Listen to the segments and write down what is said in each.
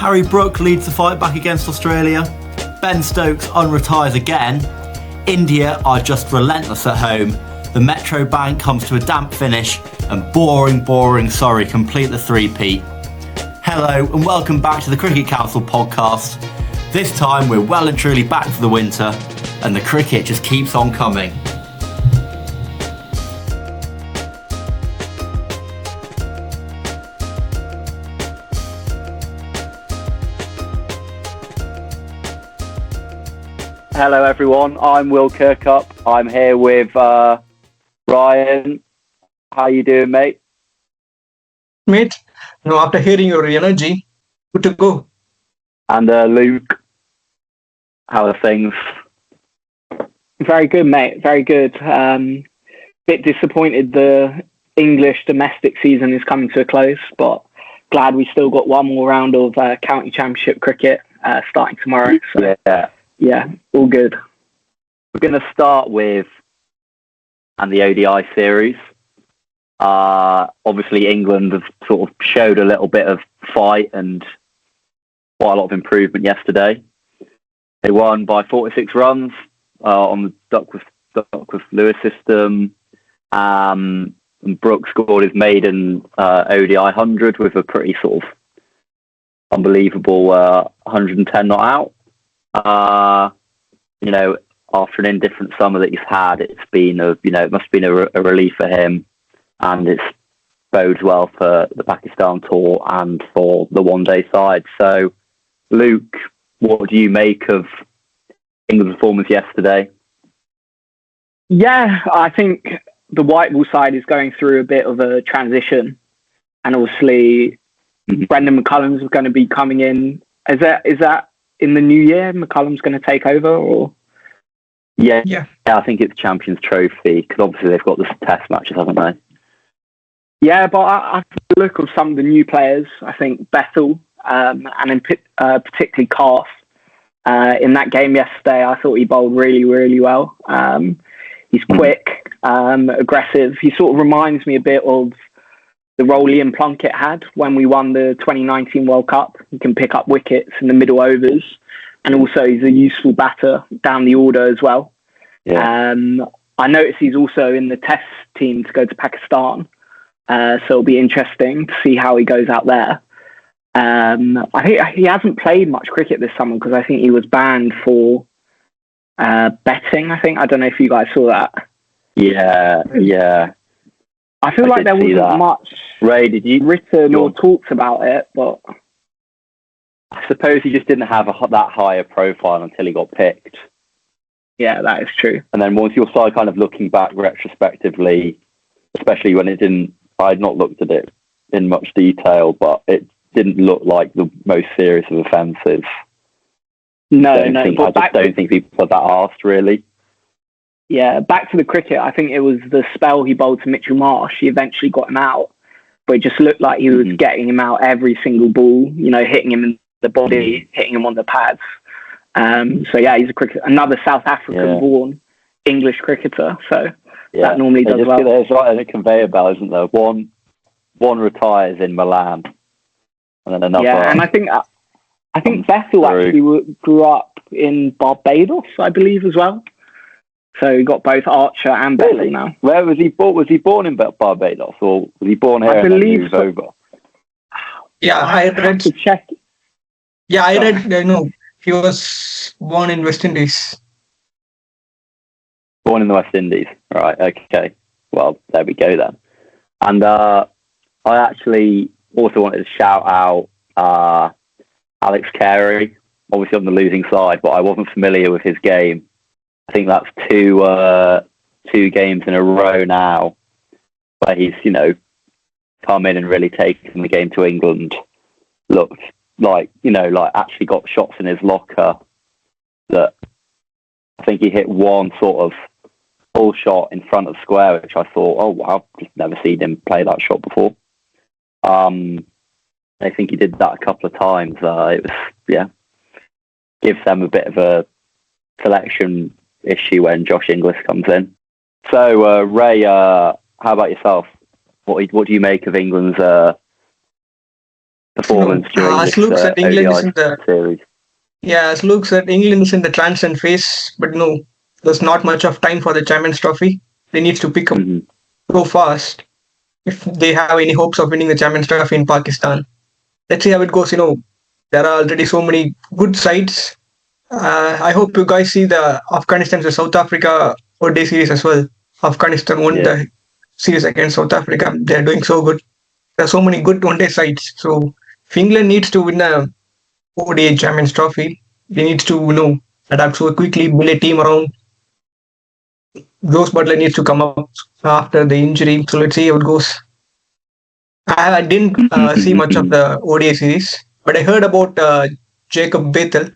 Harry Brook leads the fight back against Australia. Ben Stokes unretires again. India are just relentless at home. The Metro Bank comes to a damp finish, and boring Surrey complete the three-peat. Hello and welcome back to the Cricket Council podcast. This time we're well and truly back for the winter, and the cricket just keeps on coming. Hello everyone, I'm Will Kirkup. I'm here with Rayan. How you doing, mate? Mate, no, after hearing your energy, good to go. And Luke, how are things? Very good, mate. Very good. Bit disappointed the English domestic season is coming to a close, but glad we still got one more round of county championship cricket starting tomorrow. So. Yeah, all good. We're going to start with the ODI series. Obviously, England have sort of showed a little bit of fight and quite a lot of improvement yesterday. They won by 46 runs on the Duckworth Lewis system. And Brook scored his maiden ODI 100 with a pretty sort of unbelievable 110 not out. After an indifferent summer that he's had, it's been it must have been a relief for him, and it bodes well for the Pakistan tour and for the one-day side. So, Luke, what do you make of England's performance yesterday? Yeah, I think the white ball side is going through a bit of a transition, and obviously Brendan McCullum's going to be coming in. Is that in the new year? McCullum's going to take over, or? Yeah, I think it's Champions Trophy, because obviously they've got the test matches, haven't they? Yeah, but I look of some of the new players. I think Bethel and in particularly Calf in that game yesterday, I thought he bowled really well. He's quick, aggressive. He sort of reminds me a bit of the role Ian Plunkett had when we won the 2019 World Cup. He can pick up wickets in the middle overs, and also he's a useful batter down the order as well. Yeah. I noticed he's also in the test team to go to Pakistan, so it'll be interesting to see how he goes out there. I think he hasn't played much cricket this summer because I think he was banned for betting. I don't know if you guys saw that. Yeah. I feel like there wasn't much written or talked about it, but I suppose he just didn't have that higher profile until he got picked. Yeah, that is true. And then once you start kind of looking back retrospectively, especially when I had not looked at it in much detail, but it didn't look like the most serious of offences. I don't think people are that arsed, really. Yeah, back to the cricket, I think it was the spell he bowled to Mitchell Marsh. He eventually got him out, but it just looked like he was getting him out every single ball, hitting him in the body, hitting him on the pads. So yeah, he's another South African-born English cricketer. So that normally does well. There's right on a conveyor belt, isn't there? One retires in Milan, and then another. Yeah, and I think Bethel actually grew up in Barbados, I believe, as well. So he got both Archer and Bethel now. Where was he born? Was he born in Barbados, or was he born here and then moved over? Yeah, I read to check. Yeah, I read. No, he was born in West Indies. Born in the West Indies, right? Okay. Well, there we go then. And I actually also wanted to shout out Alex Carey, obviously on the losing side, but I wasn't familiar with his game. I think that's two games in a row now where he's, come in and really taken the game to England. Looked like actually got shots in his locker that I think he hit one sort of full shot in front of square, which I thought, oh wow, just never seen him play that shot before. I think he did that a couple of times. It was, gives them a bit of a selection issue when Josh Inglis comes in. So, Ray, how about yourself? What do you make of England's performance performance during as this looks that England is ODI in the series. as looks that England is in the transition phase, but there's not much of time for the Champions Trophy. They need to pick up so fast if they have any hopes of winning the Champions Trophy in Pakistan. Let's see how it goes. There are already so many good sides. I hope you guys see the Afghanistan versus South Africa ODI series as well. Afghanistan won the series against South Africa. They're doing so good. There are so many good one-day sides. So if England needs to win a ODI Champions Trophy, they need to adapt so quickly, build a team around. Joe Butler needs to come up after the injury. So let's see how it goes. I didn't see much of the ODI series, but I heard about Jacob Bethel,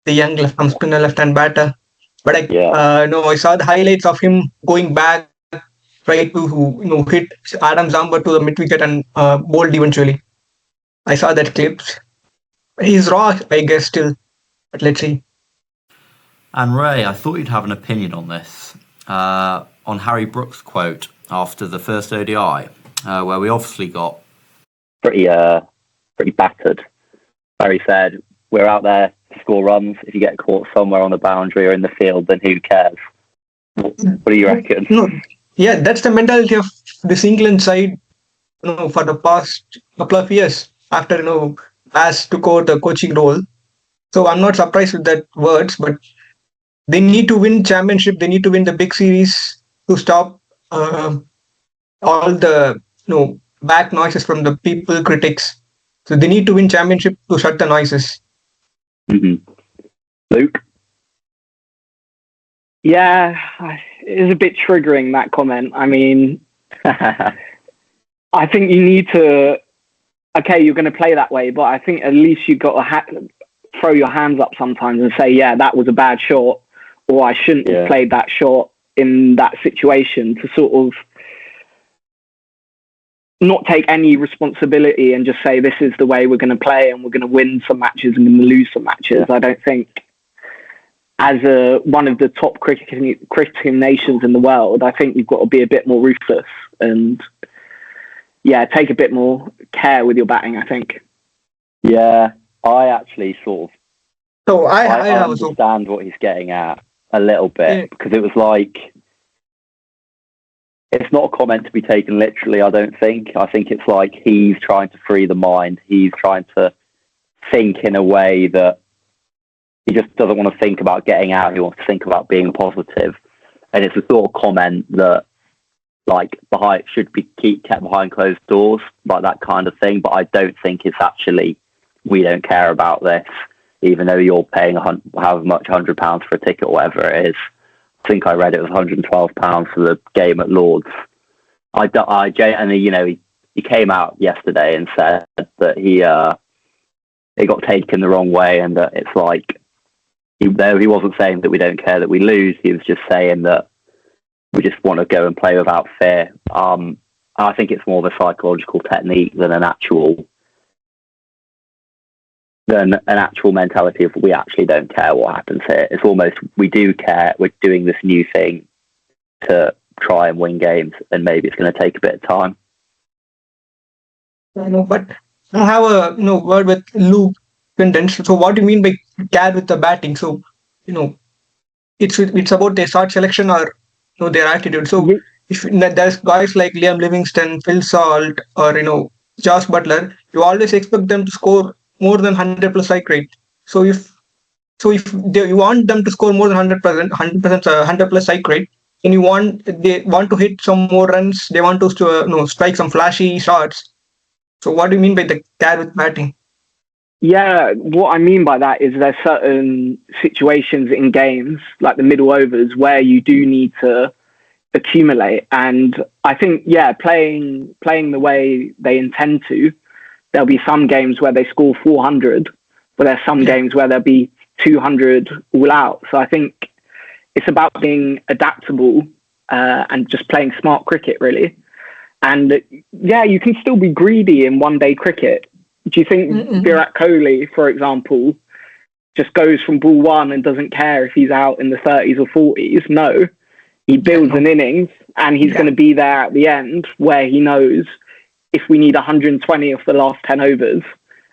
the young left-arm spinner, left-hand batter. But I saw the highlights of him going back, try to hit Adam Zampa to the mid wicket and bowled eventually. I saw that clips. He's raw, I guess, still. But let's see. And Ray, I thought you'd have an opinion on this, on Harry Brook's quote after the first ODI, where we obviously got pretty battered. Harry said, "We're out there to score runs. If you get caught somewhere on the boundary or in the field, then who cares?" What do you reckon? That's the mentality of this England side. For the past couple of years after Baz took over the coaching role. So I'm not surprised with that words, but they need to win championship. They need to win the big series to stop all the back noises from the people critics. So they need to win championship to shut the noises. Luke? Yeah, it is a bit triggering, that comment. I mean, I think you need to. Okay, you're going to play that way, but I think at least you've got to throw your hands up sometimes and say, yeah, that was a bad shot, or I shouldn't have played that shot in that situation, to sort of not take any responsibility and just say, this is the way we're going to play and we're going to win some matches and going to lose some matches. I don't think, as one of the top cricketing nations in the world, I think you've got to be a bit more ruthless and take a bit more care with your batting, I think. Yeah, I actually sort of... So I understand what he's getting at a little bit, because it was like... It's not a comment to be taken literally, I don't think. I think it's like he's trying to free the mind. He's trying to think in a way that he just doesn't want to think about getting out. He wants to think about being positive. And it's a sort of comment that should be kept behind closed doors, like that kind of thing. But I don't think it's actually, we don't care about this, even though you're paying however much, £100 for a ticket or whatever it is. I think I read it was £112 for the game at Lords. He came out yesterday and said that it got taken the wrong way, and that it's like he wasn't saying that we don't care that we lose. He was just saying that we just want to go and play without fear. I think it's more of a psychological technique than an actual mentality of we actually don't care what happens here. It's almost, we do care. We're doing this new thing to try and win games, and maybe it's going to take a bit of time. I know, but I have a word with Luke Quintens. So what do you mean by care with the batting? So it's about their shot selection or their attitude. So if there's guys like Liam Livingston, Phil Salt, or Josh Butler, you always expect them to score more than 100 plus strike rate. So if you want them to score more than 100 plus strike rate, and they want to hit some more runs, they want to strike some flashy shots. So what do you mean by the care with batting? Yeah, what I mean by that is there's certain situations in games, like the middle overs, where you do need to accumulate. And I think, playing the way they intend to, there'll be some games where they score 400, but there's some games where there'll be 200 all out. So I think it's about being adaptable and just playing smart cricket, really. And you can still be greedy in one-day cricket. Do you think Virat Kohli, for example, just goes from ball one and doesn't care if he's out in the 30s or 40s? No, he builds an innings, and he's going to be there at the end where he knows if we need 120 off the last 10 overs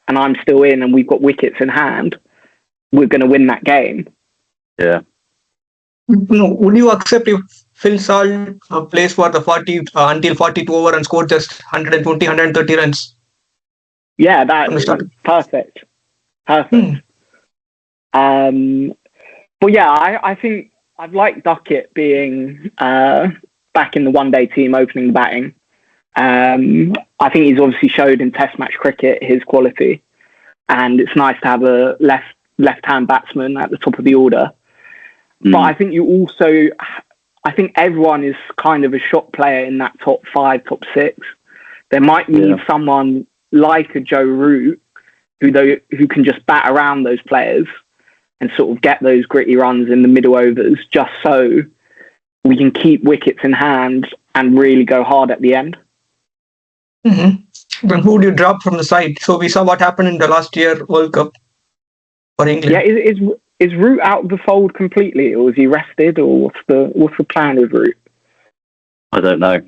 and I'm still in and we've got wickets in hand, we're going to win that game. Yeah. Would you accept if Phil Salt plays for the 40 until 42 over and scored just 120, 130 runs? Yeah, that's perfect. Perfect. But yeah, I think I'd like Duckett being back in the one-day team opening the batting. I think he's obviously showed in Test match cricket his quality, and it's nice to have a left-hand batsman at the top of the order. But I think I think everyone is kind of a shot player in that top 5, top 6. They might need someone like a Joe Root who can just bat around those players and sort of get those gritty runs in the middle overs, just so we can keep wickets in hand and really go hard at the end. Then who do you drop from the side? So we saw what happened in the last year World Cup for England. Yeah, is Root out of the fold completely, or is he rested, or what's the plan with Root? I don't know.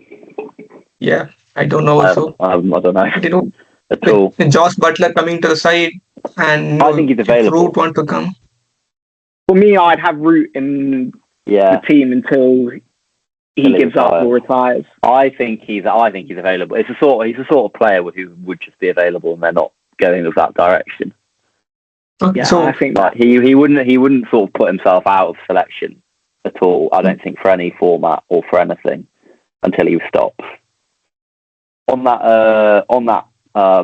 Yeah, I don't know also. I don't know. At all. Josh Butler coming to the side, and I think he's available. Root want to come. For me, I'd have Root in the team until he gives up or retires. I think he's available. He's the sort of player who would just be available, and they're not going in that direction. Okay, so I think he wouldn't sort of put himself out of selection at all. I don't think for any format or for anything until he stops. On that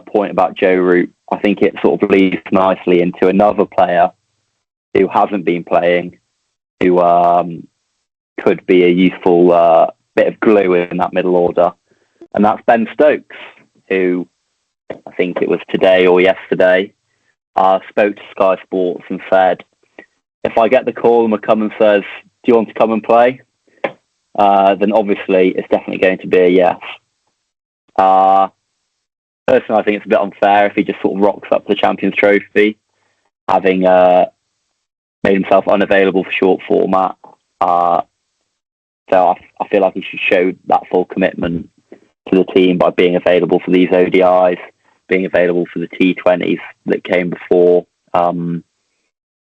point about Joe Root, I think it sort of leads nicely into another player who hasn't been playing, who could be a useful bit of glue in that middle order, and that's Ben Stokes, who I think it was today or yesterday spoke to Sky Sports and said, if I get the call and McCummon says, do you want to come and play? Then obviously it's definitely going to be a yes. Personally, I think it's a bit unfair if he just sort of rocks up the Champions Trophy, having made himself unavailable for short format. So I feel like he should show that full commitment to the team by being available for these ODIs, being available for the T20s that came before,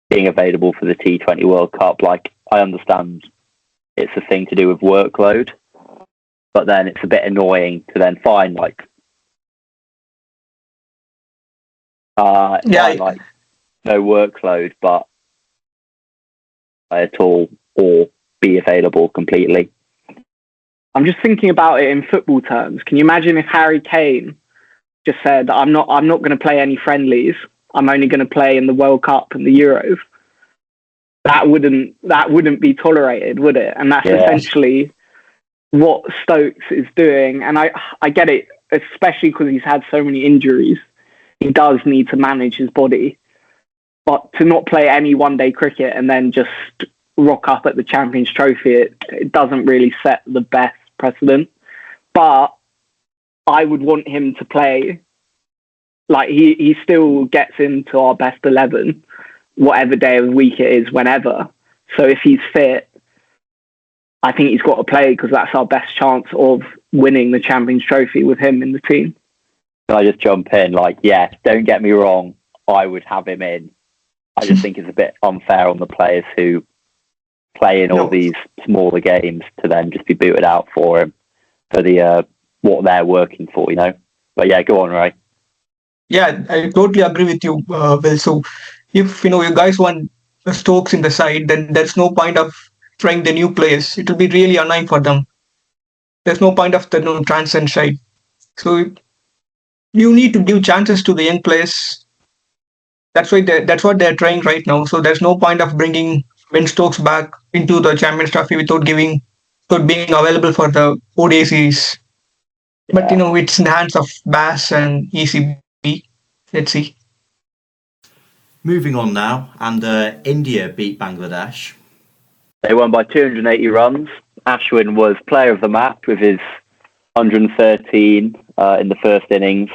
being available for the T20 World Cup. Like, I understand it's a thing to do with workload, but then it's a bit annoying to then find like no workload, but at all, or be available completely. I'm just thinking about it in football terms. Can you imagine if Harry Kane just said, I'm not going to play any friendlies. I'm only going to play in the World Cup and the Euros. That wouldn't be tolerated, would it? And that's essentially what Stokes is doing. And I get it, especially because he's had so many injuries. He does need to manage his body. But to not play any one-day cricket and then just rock up at the Champions Trophy, it doesn't really set the best precedent. But I would want him to play. Like, he still gets into our best 11, whatever day of the week it is, whenever. So if he's fit, I think he's got to play, because that's our best chance of winning the Champions Trophy with him in the team. Can I just jump in? Like, yes, don't get me wrong, I would have him in. I just think it's a bit unfair on the players who play in all these smaller games to then just be booted out for him, for the what they're working for, you know. But yeah, go on, Ray. Yeah, I totally agree with you, Will. So if you guys want Stokes in the side, then there's no point of trying the new players. It will be really annoying for them. There's no point of the transcend side. So you need to give chances to the young players. That's what they're trying right now. So there's no point of bringing Ben Stokes back into the Champions Trophy without being available for the ODI series. But it's in the hands of Bass and ECB. Let's see. Moving on now, and India beat Bangladesh. They won by 280 runs. Ashwin was player of the match with his 113 in the first innings,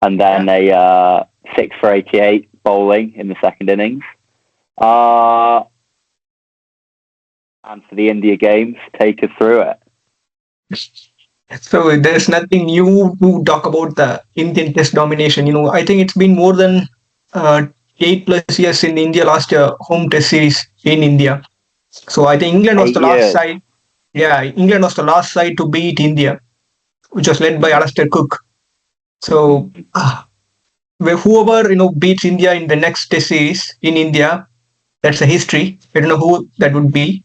and then a 6 for 88 bowling in the second innings. And for the India games, take us through it. So there's nothing new to talk about the Indian Test domination. I think it's been more than 8+ years in India last year home Test series in India. So I think England was 8 the last years. side. Yeah, England was the last side to beat India, which was led by Alastair Cook. So whoever beats India in the next Test series in India, that's a history. I don't know who that would be.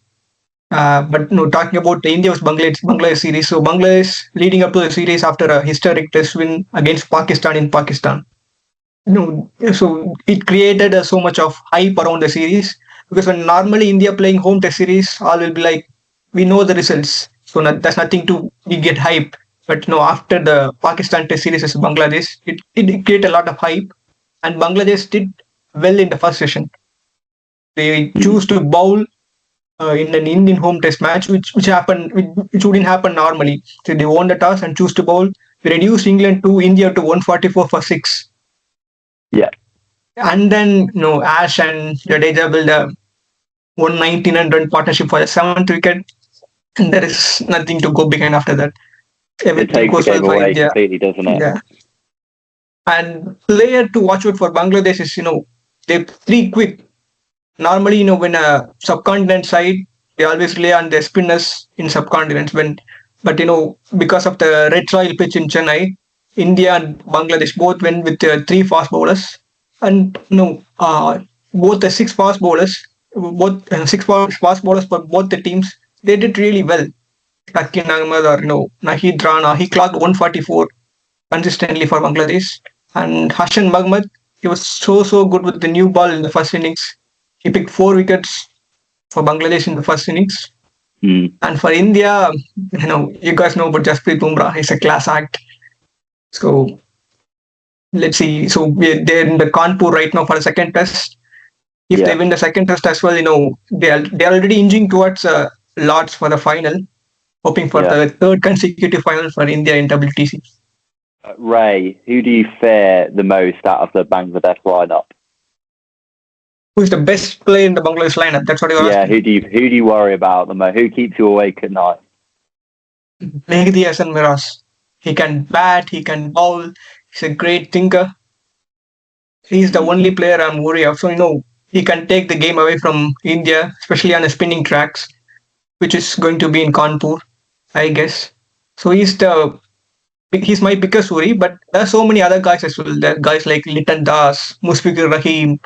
But talking about the India vs Bangladesh series, so Bangladesh leading up to the series after a historic Test win against Pakistan in Pakistan. So it created so much of hype around the series because when normally India playing home Test series, all will be like, we know the results, so there's nothing to we get hype. But after the Pakistan Test series as Bangladesh, it created a lot of hype, and Bangladesh did well in the first session. They choose to bowl in an Indian home Test match, which happened, which wouldn't happen normally. So they won the toss and choose to bowl. They reduced India to 144 for 6. Yeah. And then Ash and Jadeja build a 119 run partnership for the 7th wicket, and there is nothing to go behind after that. It Everything takes the goes well game for away India. completely, doesn't it? Yeah. And player to watch out for Bangladesh is they're pretty quick. Normally, when a subcontinent side, they always rely on their spinners in subcontinents. But because of the red soil pitch in Chennai, India and Bangladesh both went with 3 fast bowlers, and both the 6 fast bowlers, both 6 fast bowlers for both the teams, they did really well. Takin Ahmed or Nahid Rana, he clocked 144 consistently for Bangladesh, and Hassan Mahmud, he was so good with the new ball in the first innings. He picked 4 wickets for Bangladesh in the first innings. And for India, you guys know about Jasprit Bumrah. He's a class act. So let's see. So they're in the Kanpur right now for the second test. If they win the second test as well, they're already inching towards Lords for the final, hoping for the third consecutive final for India in WTC. Ray, who do you fear the most out of the Bangladesh lineup? Who's the best player in the Bangladesh lineup? That's what you're asking. Who do you worry about the most? Who keeps you awake at night? Mehdi Hasan Miraz. He can bat, he can bowl. He's a great thinker. He's the only player I'm worried of. So he can take the game away from India, especially on the spinning tracks, which is going to be in Kanpur, I guess. So he's my biggest worry, but there are so many other guys as well. There are guys like Litan Das, Musfiqur Rahim.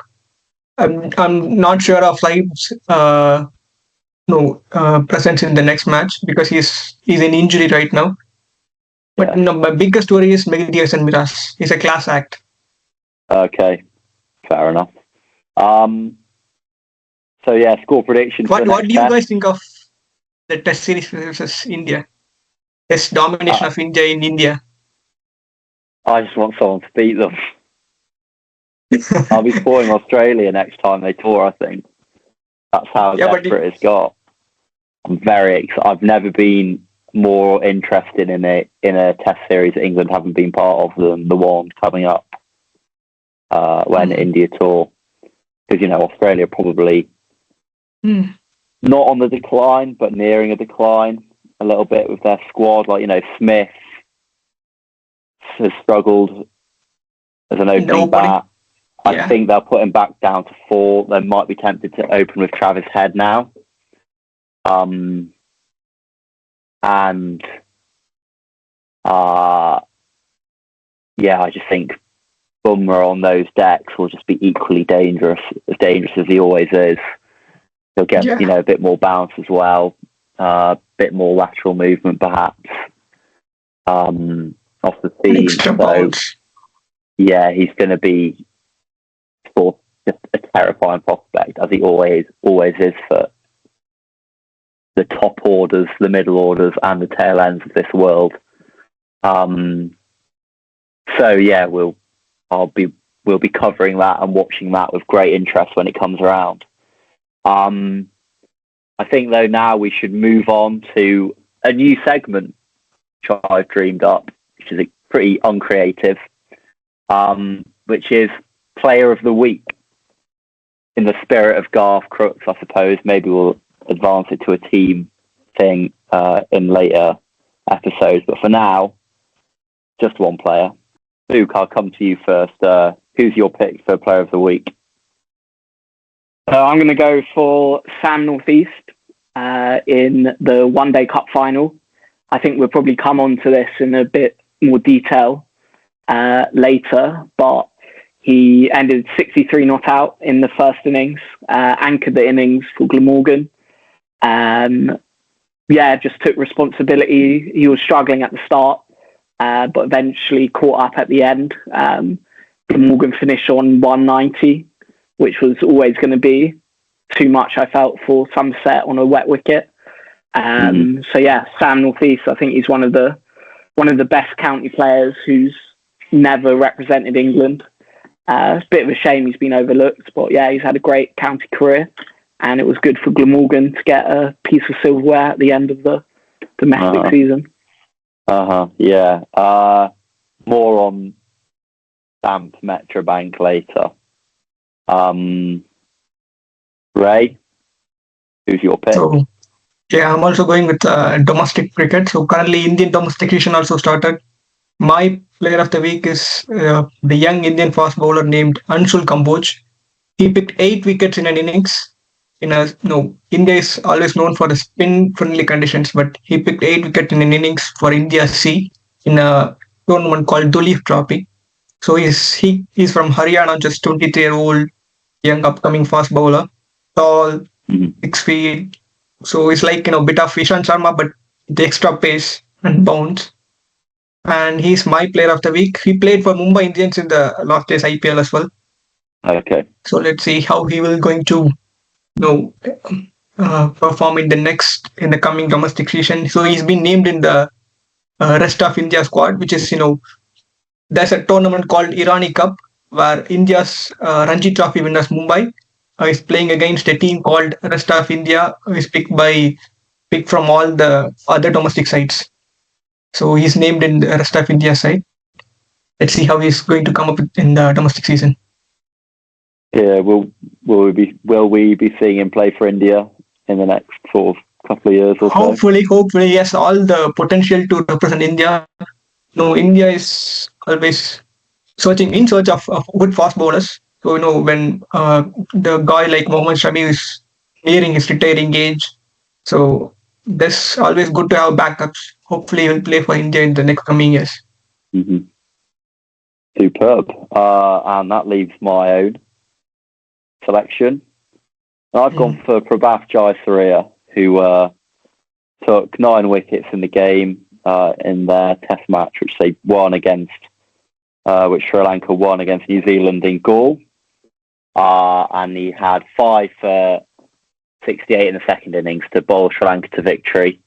I'm not sure of Saib's presence in the next match because he's in injury right now. But my biggest worry is Mehdi Hasan Miraz. He's a class act. Okay, fair enough. So score prediction. What do you guys think of the Test series versus India? Test domination of India in India. I just want someone to beat them. I'll be spoiling Australia next time they tour, I think. That's how desperate it's got. I'm very excited. I've never been more interested in a Test series that England haven't been part of than the one coming up when India tour. Because, Australia probably not on the decline, but nearing a decline a little bit with their squad. Like, Smith has struggled as an opening bat. I think they'll put him back down to 4. They might be tempted to open with Travis Head now. I just think Bumrah on those decks will just be equally dangerous as he always is. He'll get, a bit more bounce as well, a bit more lateral movement perhaps off the seam. So, he's going to be just a terrifying prospect, as he always is for the top orders, the middle orders, and the tail ends of this world. We'll be covering that and watching that with great interest when it comes around. I think though now we should move on to a new segment which I've dreamed up, which is pretty uncreative, which is Player of the Week. In the spirit of Garth Crooks, I suppose, maybe we'll advance it to a team thing in later episodes. But for now, just one player. Luke, I'll come to you first. Who's your pick for Player of the Week? I'm going to go for Sam Northeast in the One Day Cup final. I think we'll probably come on to this in a bit more detail later, but he ended 63 not out in the first innings, anchored the innings for Glamorgan. Just took responsibility. He was struggling at the start, but eventually caught up at the end. Glamorgan finished on 190, which was always going to be too much, I felt, for Somerset on a wet wicket. Sam Northeast, I think he's one of the best county players who's never represented England. It's a bit of a shame he's been overlooked, but yeah, he's had a great county career, and it was good for Glamorgan to get a piece of silverware at the end of the domestic season. Yeah. More on damp Metrobank later. Ray, who's your pick? So, I'm also going with domestic cricket. So currently Indian domestication also started. My player of the week is the young Indian fast bowler named Anshul Kamboj. He picked 8 wickets in an innings. India is always known for the spin-friendly conditions, but he picked 8 wickets in an innings for India C in a tournament called Dulif Trophy. So he's from Haryana, just 23-year-old young upcoming fast bowler, tall, 6 feet. So it's like a bit of Ishant Sharma, but the extra pace and bounce. And he's my player of the week. He played for Mumbai Indians in the last day's IPL as well. Okay. So let's see how he will going to perform in the coming domestic season. So he's been named in the rest of India squad, which is there's a tournament called Irani Cup where India's Ranji Trophy winners Mumbai is playing against a team called Rest of India, who is picked from all the other domestic sides. So he's named in the Rest of India side. Let's see how he's going to come up in the domestic season. Yeah, will we be seeing him play for India in the next sort of couple of years or so? Hopefully, yes. All the potential to represent India. India is always in search of good fast bowlers. So when the guy like Mohammad Shami is nearing his retiring age, so that's always good to have backups. Hopefully, he will play for India in the next coming years. Mm-hmm. Superb. And that leaves my own selection. I've gone for Prabhath Jayasuriya, who took 9 wickets in the game in their test match, which Sri Lanka won against New Zealand in Galle. And he had 5 for 68 in the second innings to bowl Sri Lanka to victory.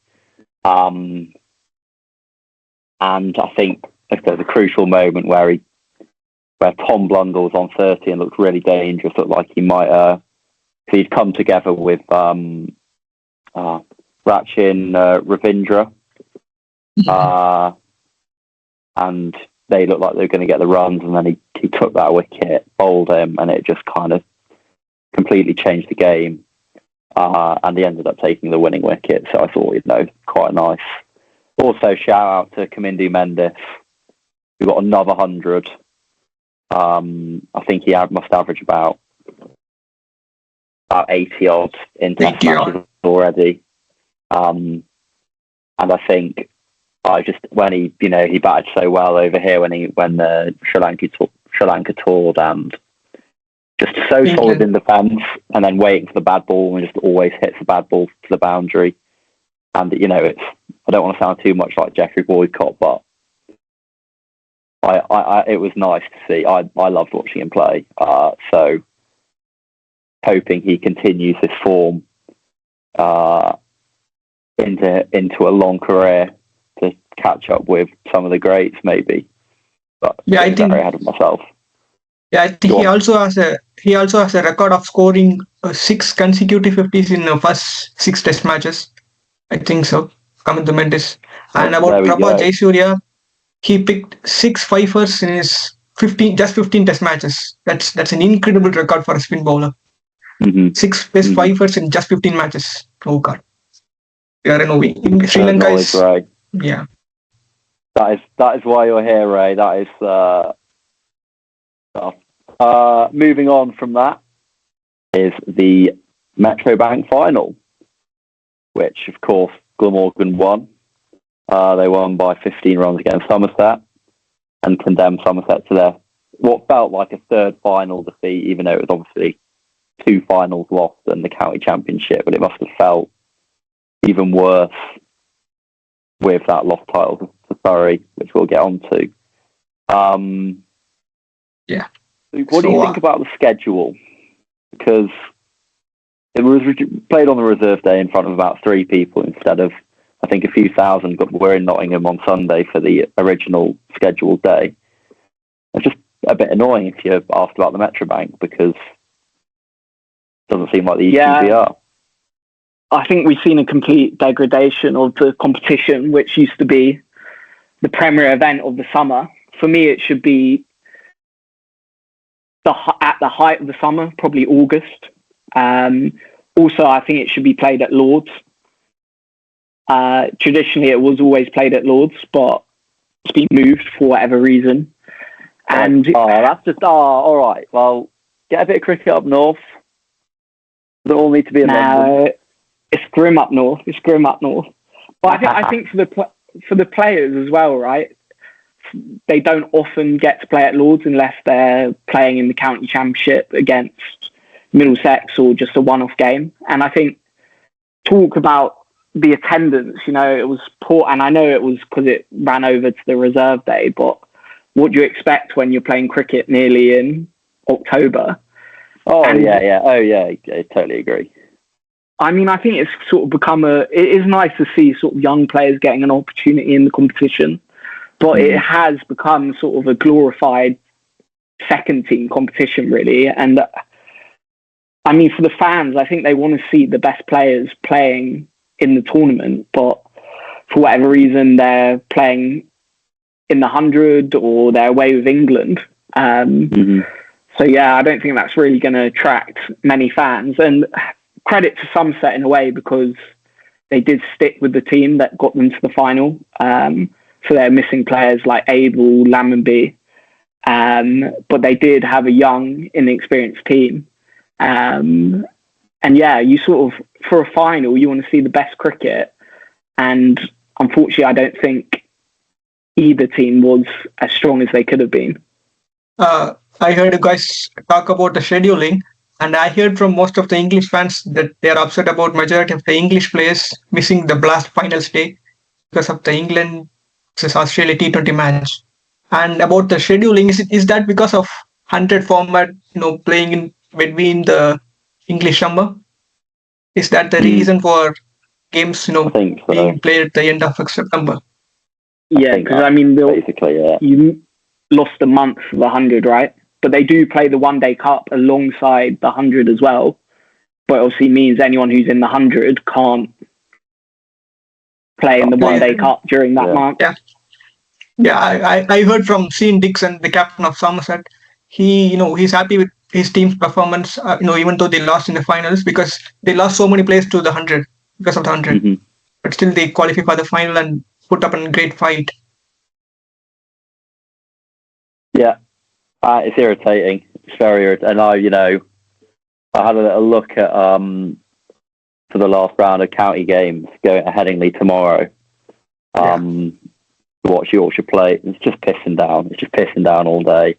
And I think if there's a crucial moment where Tom Blundell was on 30 and looked really dangerous, looked like he might he'd come together with Rachin Ravindra, and they looked like they were going to get the runs, and then he took that wicket, bowled him, and it just kind of completely changed the game. And he ended up taking the winning wicket, so I thought, quite nice. Also, shout out to Kamindu Mendis, who got another 100. I think he must average about 80 odd in test matches already. And I think when he batted so well over here when the Sri Lanka toured, and just so solid in defence, and then waiting for the bad ball and just always hits the bad ball to the boundary. And I don't want to sound too much like Jeffrey Boycott, but it was nice to see. I loved watching him play. So hoping he continues his form into a long career to catch up with some of the greats, maybe. But I think very ahead of myself. Yeah, I think he also has a record of scoring 6 consecutive 50s in the first 6 test matches. I think so. Kamindu Mendis. And about Prabhath Jayasuriya, he picked 6 fifers in his 15 test matches. That's an incredible record for a spin bowler. 6 fifers in just 15 matches. Oh God. In Sri Lanka Yeah. That is why you're here, Ray. That is moving on from that is the Metro Bank final, which of course Glamorgan won. They won by 15 runs against Somerset and condemned Somerset to their what felt like a third final defeat, even though it was obviously 2 finals lost in the county championship, but it must have felt even worse with that lost title to Surrey, which we'll get on to. Yeah. What do you think about the schedule? Because it was played on the reserve day in front of about 3 people instead of, I think, a few thousand were in Nottingham on Sunday for the original scheduled day. It's just a bit annoying if you're asked about the Metro Bank because it doesn't seem like the ECBR. I think we've seen a complete degradation of the competition, which used to be the premier event of the summer. For me, it should be at the height of the summer, probably August. Also, I think it should be played at Lord's. Traditionally, it was always played at Lord's, but it's been moved for whatever reason. And that's just all right. Well, get a bit of cricket up north. Does it all need to be in London? It's grim up north. But I think for the players as well, right? They don't often get to play at Lord's unless they're playing in the county championship against Middlesex or just a one-off game. And I think talk about the attendance, it was poor, and I know it was because it ran over to the reserve day, but what do you expect when you're playing cricket nearly in October? Yeah, I totally agree. I mean, I think it's sort of become it is nice to see sort of young players getting an opportunity in the competition, but it has become sort of a glorified second team competition, really. And I mean, for the fans, I think they want to see the best players playing in the tournament, but for whatever reason, they're playing in the 100 or they're away with England. So yeah, I don't think that's really going to attract many fans. And credit to Somerset in a way because they did stick with the team that got them to the final. So they're missing players like Abel, Lammonby, but they did have a young, inexperienced team. And yeah, you sort of, for a final, you want to see the best cricket. And unfortunately, I don't think either team was as strong as they could have been. I heard you guys talk about the scheduling, and I heard from most of the English fans that they are upset about majority of the English players missing the blast finals day because of the England versus Australia T20 match. And about the scheduling, is that because of 100 format, playing in between the English summer? Is that the reason for games, being played at the end of September? Yeah, because I mean, you lost a month of the 100, right? But they do play the One Day Cup alongside the 100 as well. But it obviously means anyone who's in the 100 can't play in the One Day Cup during that month. Yeah, I heard from Sean Dixon, the captain of Somerset. He's happy with his team's performance. Even though they lost in the finals because they lost so many players to the 100 because of the 100, but still they qualify for the final and put up a great fight. Yeah, it's irritating. It's very irritating. And I had a little look at for the last round of county games going at Headingley tomorrow. To watch Yorkshire play. It's just pissing down. It's just pissing down all day.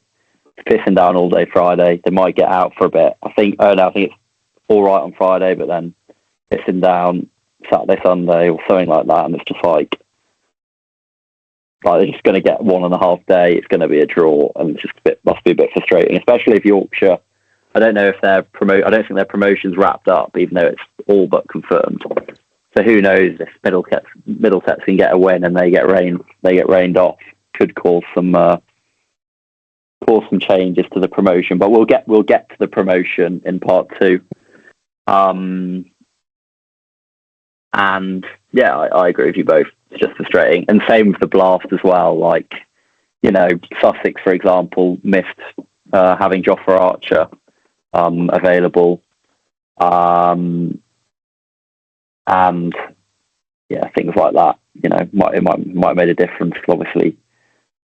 It's pissing down all day Friday. They might get out for a bit. I think it's all right on Friday, but then pissing down Saturday, Sunday, or something like that. And it's just like they're just going to get 1.5 day. It's going to be a draw, and it's just must be a bit frustrating, especially if Yorkshire. I don't know if I don't think their promotion's wrapped up, even though it's all but confirmed. So who knows if Middlesex can get a win and they get rained off, could cause some changes to the promotion. But we'll get to the promotion in part 2. And yeah, I agree with you both. It's just frustrating, and same with the blast as well. Like Sussex, for example, missed having Jofra Archer available. And things like that, might have made a difference. Obviously,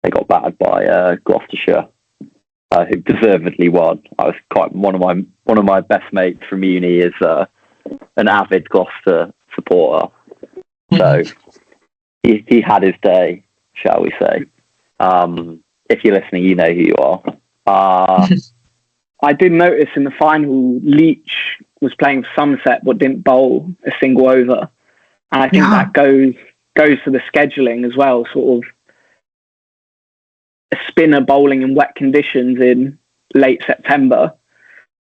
they got battered by Gloucestershire, who deservedly won. I was one of my best mates from uni is an avid Gloucester supporter, so he had his day, shall we say? If you're listening, you know who you are. I did notice in the final, Leach was playing for Somerset but didn't bowl a single over. And I think that goes to the scheduling as well, sort of a spinner bowling in wet conditions in late September.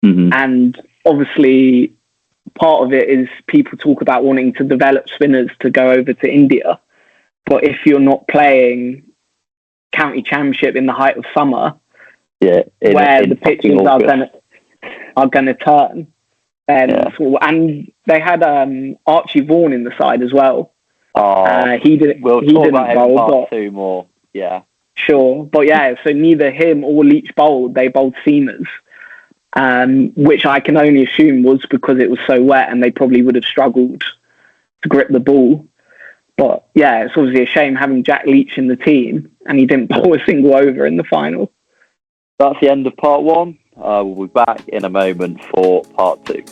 And obviously part of it is people talk about wanting to develop spinners to go over to India. But if you're not playing county championship in the height of summer, where the pitches are going to turn, and they had Archie Vaughan in the side as well. He didn't bowl, part two more. Yeah, sure, but so neither him or Leach bowled. They bowled seamers, which I can only assume was because it was so wet and they probably would have struggled to grip the ball. But it's obviously a shame having Jack Leach in the team and he didn't bowl a single over in the final. That's the end of part one. We'll be back in a moment for part two.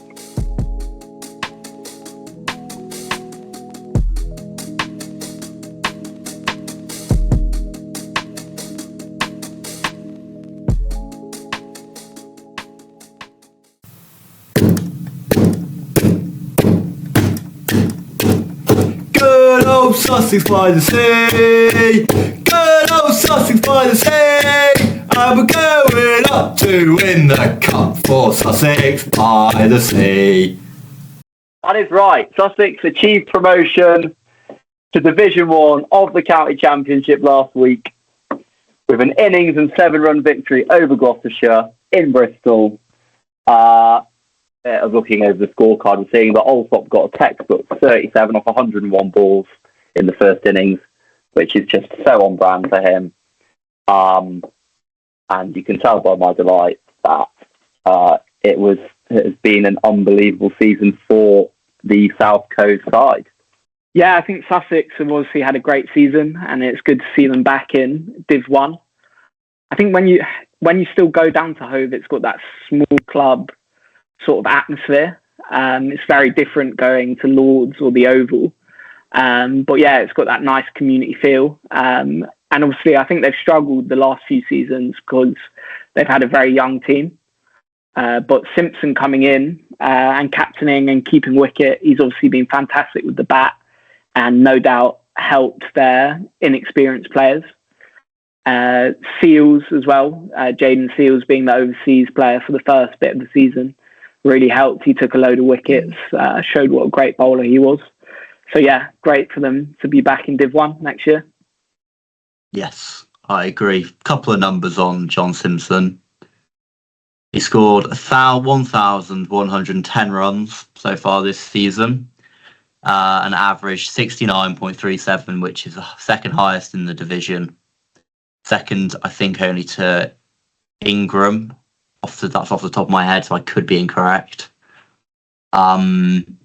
Good old Sussex by the sea. Good old Sussex by the sea. And we're going up to win the cup for Sussex by the sea. That is right. Sussex achieved promotion to Division 1 of the County Championship last week with an innings and 7-run victory over Gloucestershire in Bristol. I was looking over the scorecard and seeing that Alsop got a textbook 37 off 101 balls in the first innings, which is just so on brand for him. And you can tell by my delight that it has been an unbelievable season for the South Coast side. Yeah, I think Sussex have obviously had a great season, and it's good to see them back in Div 1. I think when you still go down to Hove, it's got that small club sort of atmosphere. It's very different going to Lords or the Oval. But it's got that nice community feel. And obviously, I think they've struggled the last few seasons because they've had a very young team. But Simpson coming in and captaining and keeping wicket, he's obviously been fantastic with the bat and no doubt helped their inexperienced players. Seals as well, Jaden Seals being the overseas player for the first bit of the season really helped. He took a load of wickets, showed what a great bowler he was. So great for them to be back in Div 1 next year. Yes, I agree. Couple of numbers on John Simpson. He scored 1,110 runs so far this season, an average 69.37, which is the second highest in the division. Second, I think, only to Ingram. That's off the top of my head, so I could be incorrect. And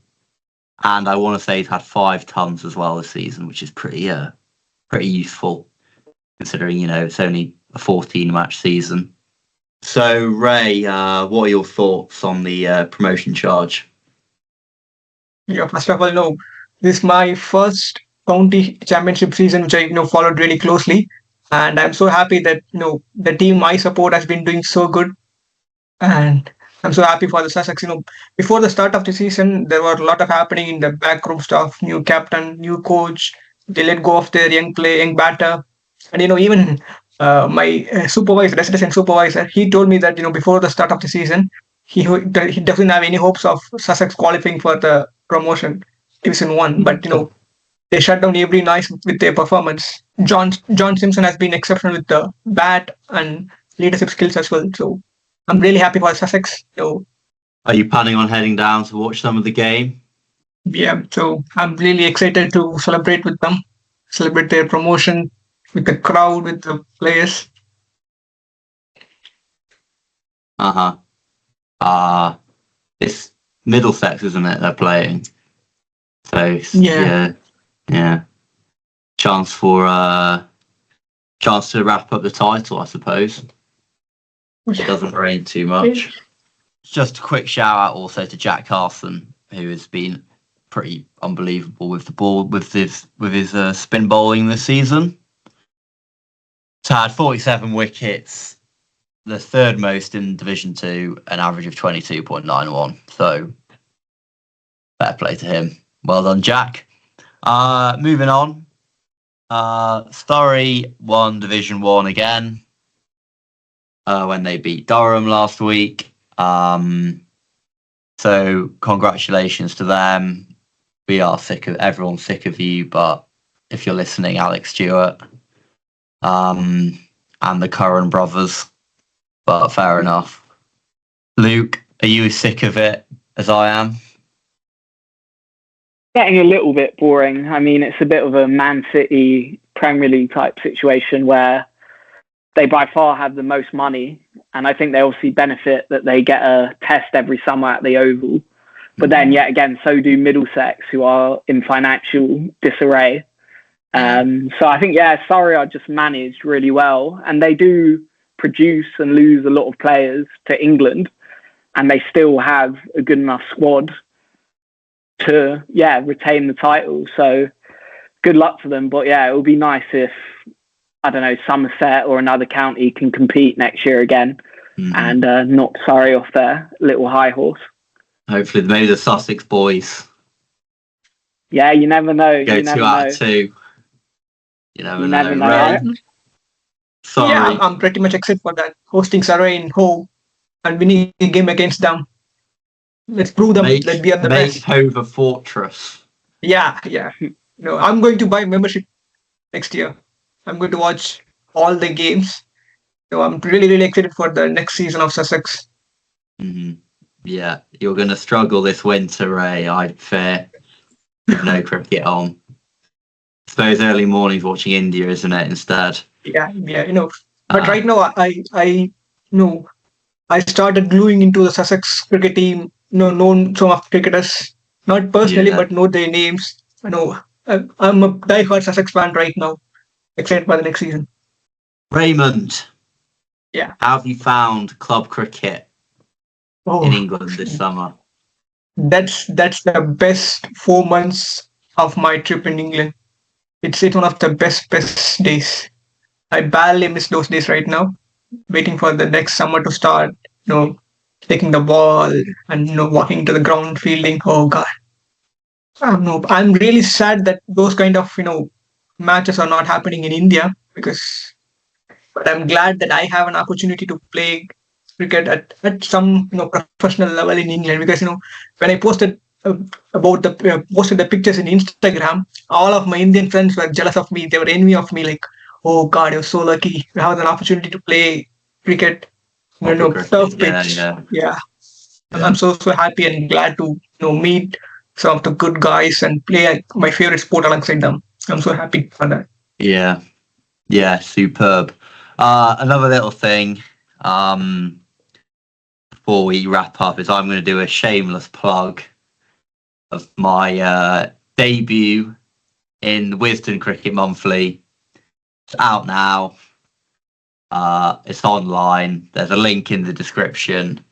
I want to say he's had 5 tons as well this season, which is pretty useful, considering, it's only a 14-match season. So, Ray, what are your thoughts on the promotion charge? Yeah, first of all, this is my first county championship season, which I followed really closely, and I'm so happy that the team I support has been doing so good, and I'm so happy for the Sussex. Before the start of the season, there were a lot of happening in the backroom stuff. New captain, new coach. They let go of their young batter, and even my resident supervisor, he told me that before the start of the season, he doesn't have any hopes of Sussex qualifying for the promotion Division 1. But they shut down every noise with their performance. John Simpson has been exceptional with the bat and leadership skills as well. So I'm really happy for Sussex. Are you planning on heading down to watch some of the game? Yeah, so I'm really excited to celebrate with them, celebrate their promotion with the crowd, with the players. It's Middlesex, isn't it? They're playing. So yeah. Yeah. Chance to wrap up the title, I suppose. It doesn't rain too much. Just a quick shout out also to Jack Carson, who has been pretty unbelievable with the ball, with his spin bowling this season. So had 47 wickets, the third most in Division 2, an average of 22.91. So fair play to him. Well done, Jack. Moving on. Surrey won Division 1 again when they beat Durham last week. So congratulations to them. We are everyone's sick of you, but if you're listening, Alex Stewart, and the Curran brothers, but fair enough. Luke, are you as sick of it as I am? Getting a little bit boring. I mean, it's a bit of a Man City Premier League type situation where they by far have the most money, and I think they obviously benefit that they get a test every summer at the Oval. But then, yet again, so do Middlesex, who are in financial disarray. So I think, Surrey are just managed really well, and they do produce and lose a lot of players to England, and they still have a good enough squad to retain the title. So good luck to them. But it would be nice if, I don't know, Somerset or another county can compete next year again and knock Surrey off their little high horse. Hopefully maybe the Sussex boys. Yeah, you never know. Go 2 out of 2. You never know. Right? Sorry. Yeah, I'm pretty much excited for that. Hosting Surrey in home and winning a game against them. Let's prove them that we are the best. Hove a fortress. Yeah. No, I'm going to buy membership next year. I'm going to watch all the games. So I'm really, really excited for the next season of Sussex. Mm-hmm. Yeah, you're going to struggle this winter, Ray, I'd fear. With no cricket on. I suppose early mornings watching India, isn't it, instead? Yeah. But right now, I started gluing into the Sussex cricket team. Known some of cricketers, not personally, but know their names. I'm a die-hard Sussex fan right now. Excited for the next season. Raymond. Yeah. How have you found club cricket in England this summer? That's the best 4 months of my trip in England. It's one of the best days. I barely miss those days right now. Waiting for the next summer to start. Taking the ball and walking to the ground, fielding. Oh God. I'm really sad that those kind of matches are not happening in India but I'm glad that I have an opportunity to play cricket at some professional level in England, because when I posted posted the pictures in Instagram, all of my Indian friends were jealous of me. They were envy of me, like, oh God, you're so lucky to have an opportunity to play cricket. Turf pitch. Yeah. I'm so happy and glad to meet some of the good guys and play my favorite sport alongside them. I'm so happy for that. Yeah, superb. Another little thing before we wrap up is I'm going to do a shameless plug of my debut in Wisden Cricket Monthly. It's out now. It's online. There's a link in the description,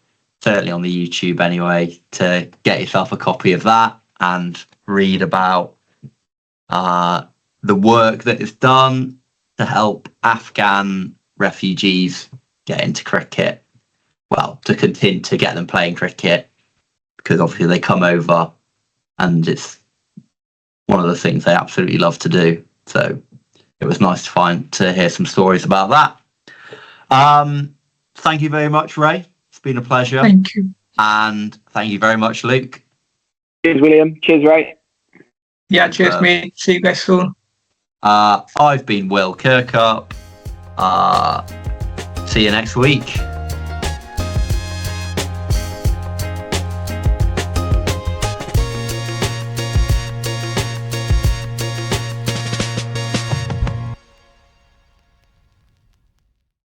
certainly on the YouTube anyway, to get yourself a copy of that and read about the work that is done to help Afghan refugees get into cricket. Well, to continue to get them playing cricket, because obviously they come over and it's one of the things they absolutely love to do. So it was nice to hear some stories about that. Thank you very much, Ray. It's been a pleasure. Thank you. And thank you very much, Luke. Cheers, William. Cheers, Ray. Yeah, cheers, mate. See you guys soon. I've been Will Kirkup. See you next week.